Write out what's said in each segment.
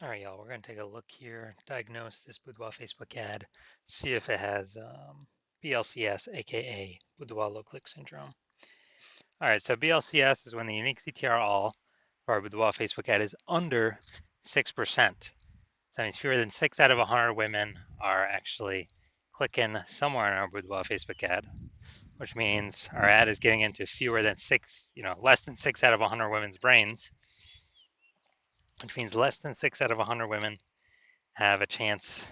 All right, y'all, we're going to take a look here, diagnose this Boudoir Facebook ad, see if it has BLCS, aka Boudoir low click syndrome. All right, so BLCS is when the unique CTR all for our Boudoir Facebook ad is under 6%. So that means fewer than 6 out of 100 women are actually clicking somewhere in our Boudoir Facebook ad, which means our ad is getting into fewer than 6, less than 6 out of 100 women's brains, which means less than 6 out of 100 women have a chance,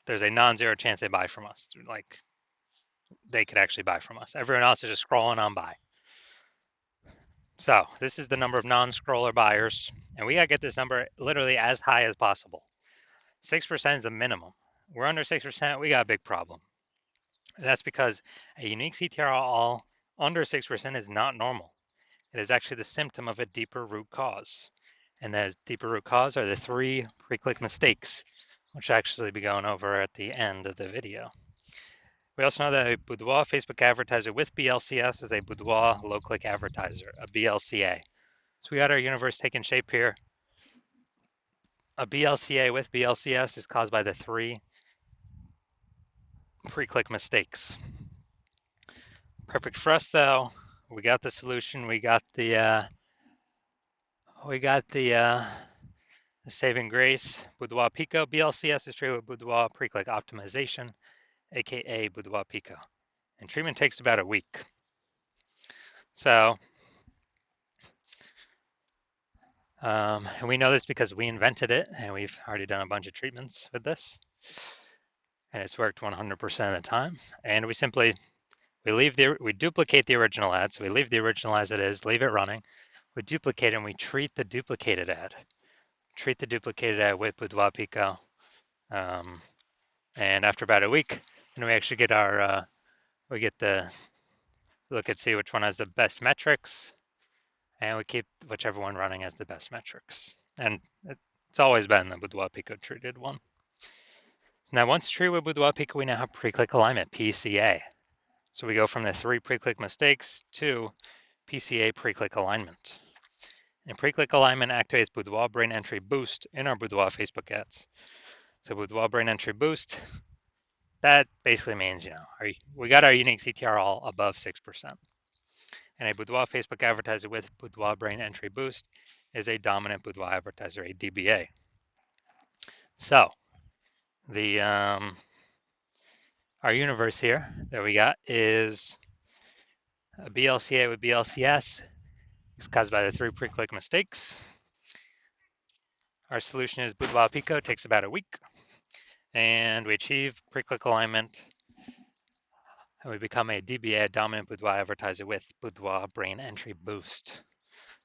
there's a non-zero chance they buy from us. Like they could actually buy from us. Everyone else is just scrolling on by. So this is the number of non-scroller buyers, and we gotta get this number literally as high as possible. 6% is the minimum. We're under 6%, we got a big problem. And that's because a unique CTR all under 6% is not normal. It is actually the symptom of a deeper root cause. And that deeper root cause are the 3 pre-click mistakes, which I'll actually be going over at the end of the video. We also know that a Boudoir Facebook advertiser with BLCS is a Boudoir low-click advertiser, a BLCA. So we got our universe taking shape here. A BLCA with BLCS is caused by the 3 pre-click mistakes. Perfect for us though. We got the solution. We got the saving grace. Boudoir PCO. BLCS is treated with Boudoir pre-click optimization, aka Boudoir PCO, and treatment takes about a week. So we know this because we invented it, and we've already done a bunch of treatments with this, and it's worked 100% of the time. And we duplicate the original ad, so we leave the original as it is, leave it running. We duplicate and we treat the duplicated ad. Treat the duplicated ad with Boudoir PCO, and after about a week, then we actually get the look and see which one has the best metrics, and we keep whichever one running as the best metrics. And it's always been the Boudoir PCO treated one. Now, once treated with Boudoir PCO, we now have pre-click alignment, PCA. So we go from the 3 pre-click mistakes to PCA pre-click alignment. And pre-click alignment activates Boudoir brain entry boost in our Boudoir Facebook ads. So Boudoir brain entry boost, that basically means, we got our unique CTR all above 6%. And a Boudoir Facebook advertiser with Boudoir brain entry boost is a dominant Boudoir advertiser, a DBA. So the our universe here that we got is a BLCA with BLCS. It's caused by the 3 pre-click mistakes. Our solution is Boudoir PCO, takes about a week, and we achieve pre-click alignment, and we become a DBA, dominant Boudoir advertiser with Boudoir brain entry boost.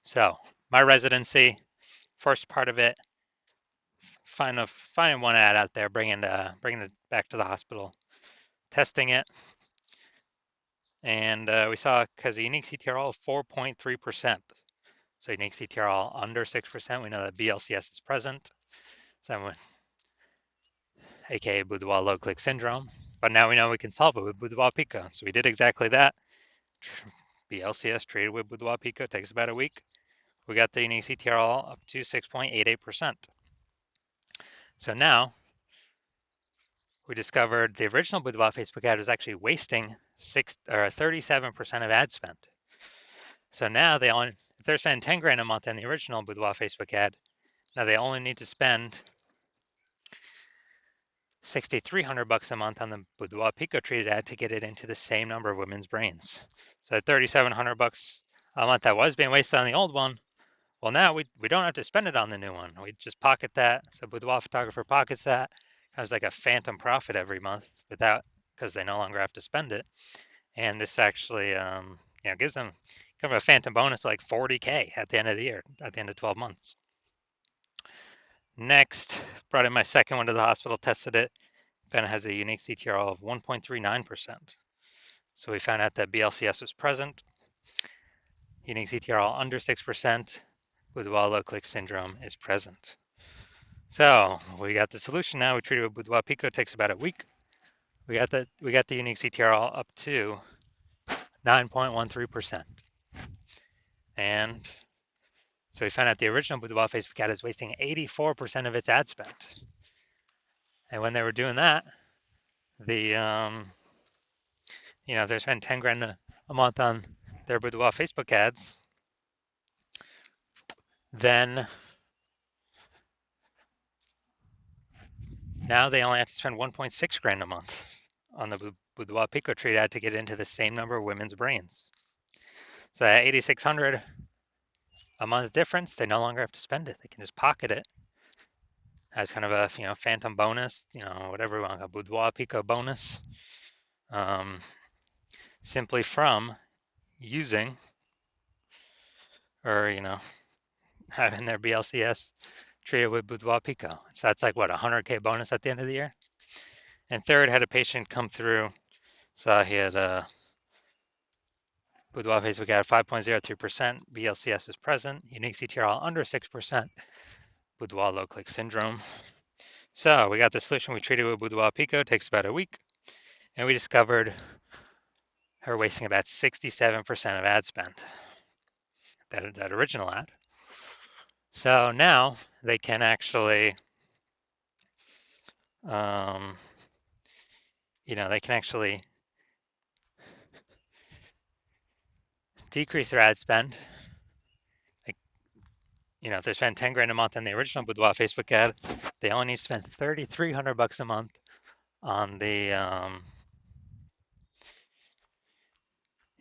So my residency, first part of it, finding one ad out there, bringing it back to the hospital, testing it, and we saw because the unique CTR all 4.3%. So unique CTR all under 6%. We know that BLCS is present, so aka Boudoir low click syndrome. But now we know we can solve it with Boudoir PCO. So we did exactly that. BLCS treated with Boudoir PCO takes about a week. We got the unique CTR all up to 6.88%. So now we discovered the original Boudoir Facebook ad was actually wasting 37% of ad spend. So now if they're spending 10 grand a month on the original Boudoir Facebook ad, now they only need to spend $6,300 a month on the Boudoir PCO treated ad to get it into the same number of women's brains. So $3,700 a month that was being wasted on the old one, well, now we don't have to spend it on the new one. We just pocket that. So Boudoir photographer pockets that. Has like a phantom profit every month because they no longer have to spend it. And this actually gives them kind of a phantom bonus like $40K at the end of the year, at the end of 12 months. Next, brought in my second one to the hospital, tested it, found it has a unique CTR of 1.39%. So we found out that BLCS was present. Unique CTR under 6%, Boudoir low click syndrome is present. So we got the solution now. We treated with Boudoir PCO, takes about a week. We got the unique CTR up to 9.13%. And So we found out the original Boudoir Facebook ad is wasting 84% of its ad spend. And when they were doing that, the if they spend 10 grand a month on their Boudoir Facebook ads, then now they only have to spend 1.6 grand a month on the Boudoir Pico Treat ad to get into the same number of women's brains. So that 8,600 a month difference, they no longer have to spend it. They can just pocket it as kind of a phantom bonus, whatever we want, a Boudoir Pico bonus, simply from using or having their BLCS treated with Boudoir Pico. So that's like what, 100K bonus at the end of the year. And third, had a patient come through, so he had a Boudoir Facebook ad 5.03%, BLCS is present, unique CTRL under 6%, Boudoir low click syndrome. So we got the solution we treated with Boudoir Pico, takes about a week, and we discovered her wasting about 67% of ad spend, that original ad. So now they can actually, they can actually decrease their ad spend. Like, if they spend 10 grand a month on the original Boudoir Facebook ad, they only need to spend $3,300 a month on the,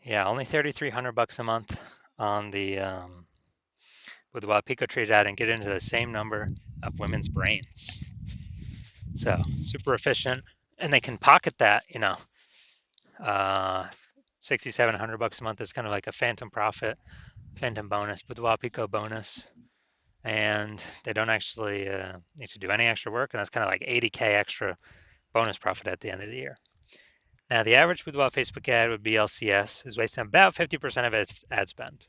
only $3,300 a month on the Boudoir Pico Treat ad and get into the same number of women's brains. So super efficient, and they can pocket that, $6,700 a month is kind of like a phantom profit, phantom bonus, Boudoir Pico bonus, and they don't actually need to do any extra work, and that's kind of like 80K extra bonus profit at the end of the year. Now, the average Boudoir Facebook ad with BLCS is wasting about 50% of its ad spend.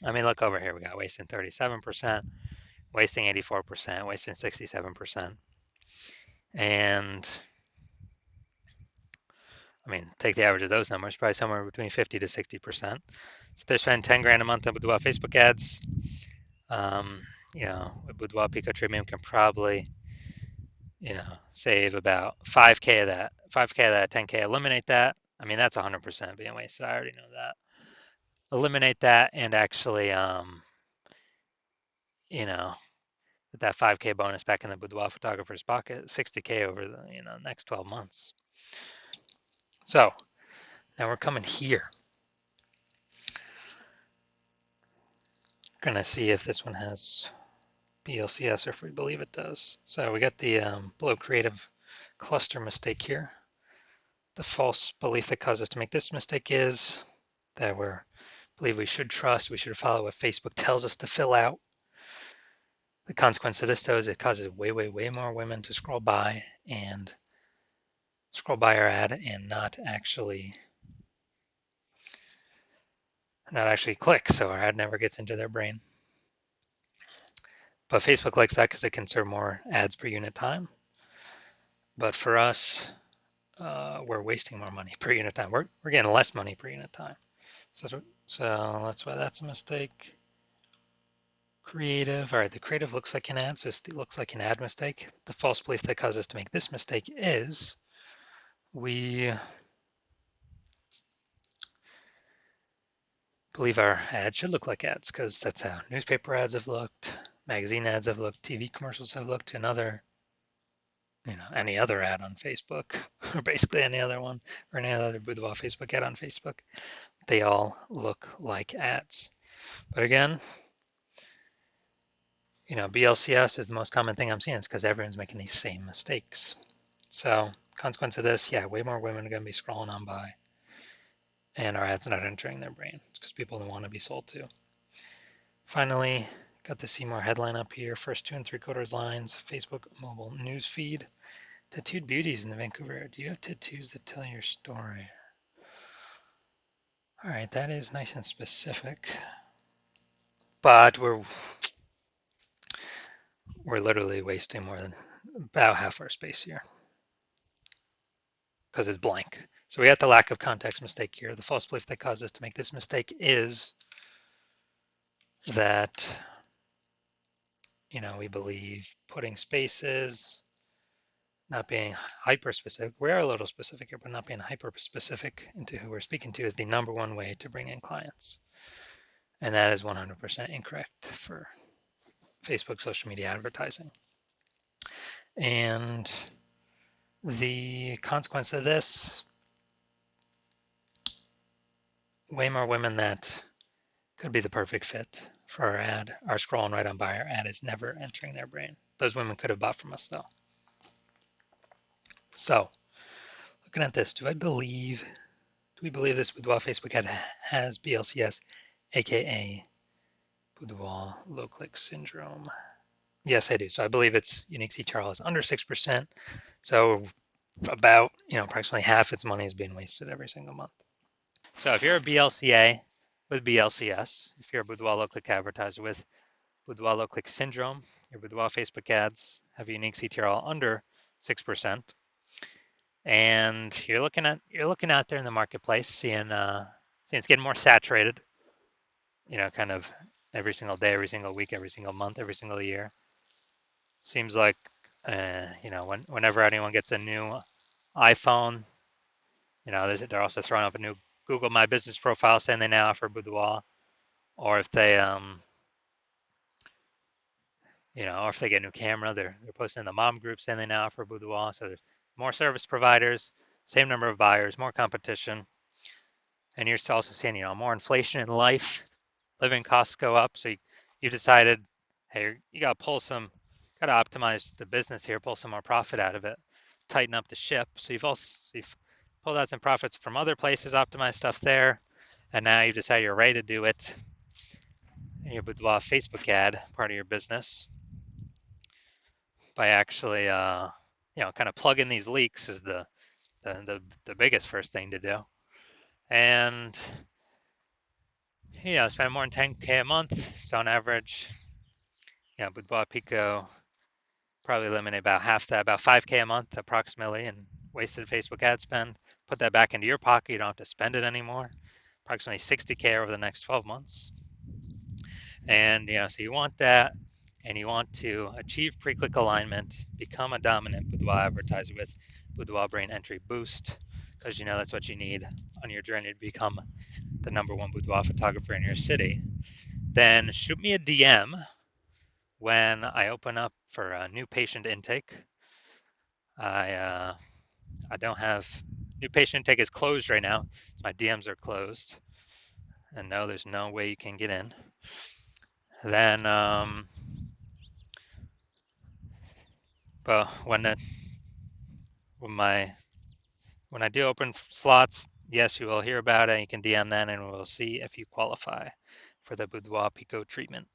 I mean, look over here. We got wasting 37%, wasting 84%, wasting 67%. And I mean, take the average of those numbers, probably somewhere between 50 to 60%. So they're spending 10 grand a month on Boudoir Facebook ads. With Boudoir Pico Treatment can probably, save about 5K of that, 5K of that, 10K, eliminate that. I mean, that's 100% being wasted. I already know that. Eliminate that and actually, that 5K bonus back in the Boudoir photographer's pocket, 60K over the, next 12 months. So now we're coming here. Gonna see if this one has BLCS or if we believe it does. So we got the below creative cluster mistake here. The false belief that caused us to make this mistake is that we believe we should trust, we should follow what Facebook tells us to fill out. The consequence of this, though, is it causes way, way, way more women to scroll by our ad and not actually click, so our ad never gets into their brain. But Facebook likes that because it can serve more ads per unit time. But for us, we're wasting more money per unit time. We're getting less money per unit time. So that's why that's a mistake. Creative. All right, the creative looks like an ad, so it looks like an ad mistake. The false belief that caused us to make this mistake is we believe our ads should look like ads because that's how newspaper ads have looked, magazine ads have looked, TV commercials have looked, and any other ad on Facebook, or basically any other one, or any other Boudoir Facebook ad on Facebook. They all look like ads. But again, BLCS is the most common thing I'm seeing. It's because everyone's making these same mistakes. So consequence of this, way more women are going to be scrolling on by, and our ads not entering their brain because people don't want to be sold to. Finally, got the see more headline up here. First 2 3/4 lines, Facebook mobile news feed. Tattooed beauties in the Vancouver. Do you have tattoos that tell your story? All right, that is nice and specific, but we're literally wasting more than about half our space here because it's blank. So we have the lack of context mistake here. The false belief that caused us to make this mistake is that, we believe putting spaces, not being hyper specific. We are a little specific here, but not being hyper specific into who we're speaking to is the number one way to bring in clients. And that is 100% incorrect for Facebook social media advertising. And the consequence of this, way more women that could be the perfect fit for our ad are scrolling right on by. Our ad is never entering their brain. Those women could have bought from us though. So looking at this, do we believe this Boudoir Facebook ad has BLCS, aka Boudoir low click syndrome? Yes, I do. So I believe its unique CTRL is under 6%. So about, approximately half its money is being wasted every single month. So if you're a BLCA with BLCS, if you're a Boudoir low click advertiser with Boudoir low click syndrome, your Boudoir Facebook ads have a unique CTRL under 6%. And you're looking out there in the marketplace, seeing it's getting more saturated, kind of every single day, every single week, every single month, every single year. Seems like, whenever anyone gets a new iPhone, they're also throwing up a new Google My Business profile saying they now offer Boudoir, or if they, or if they get a new camera, they're posting in the mom group saying they now offer Boudoir. So there's more service providers, same number of buyers, more competition, and you're also seeing, more inflation in life. Living costs go up, so you decided, hey, you got to optimize the business here, pull some more profit out of it, tighten up the ship. So you've pulled out some profits from other places, optimized stuff there, and now you decide you're ready to do it in your Boudoir Facebook ad part of your business by actually, kind of plug in these leaks is the biggest first thing to do, and spend more than 10K a month. So on average, Boudoir PCO probably eliminate about half that, about 5K a month approximately in wasted Facebook ad spend. Put that back into your pocket. You don't have to spend it anymore. Approximately 60K over the next 12 months. And, so you want that, and you want to achieve pre-click alignment, become a dominant Boudoir advertiser with Boudoir Brain Entry Boost, because that's what you need on your journey to become the number one boudoir photographer in your city. Then shoot me a DM when I open up for a new patient intake. I don't have new patient intake is closed right now. My DMs are closed, and no, there's no way you can get in. Then, but when I do open slots, yes, you will hear about it. You can DM then, and we'll see if you qualify for the Boudoir PCO treatment.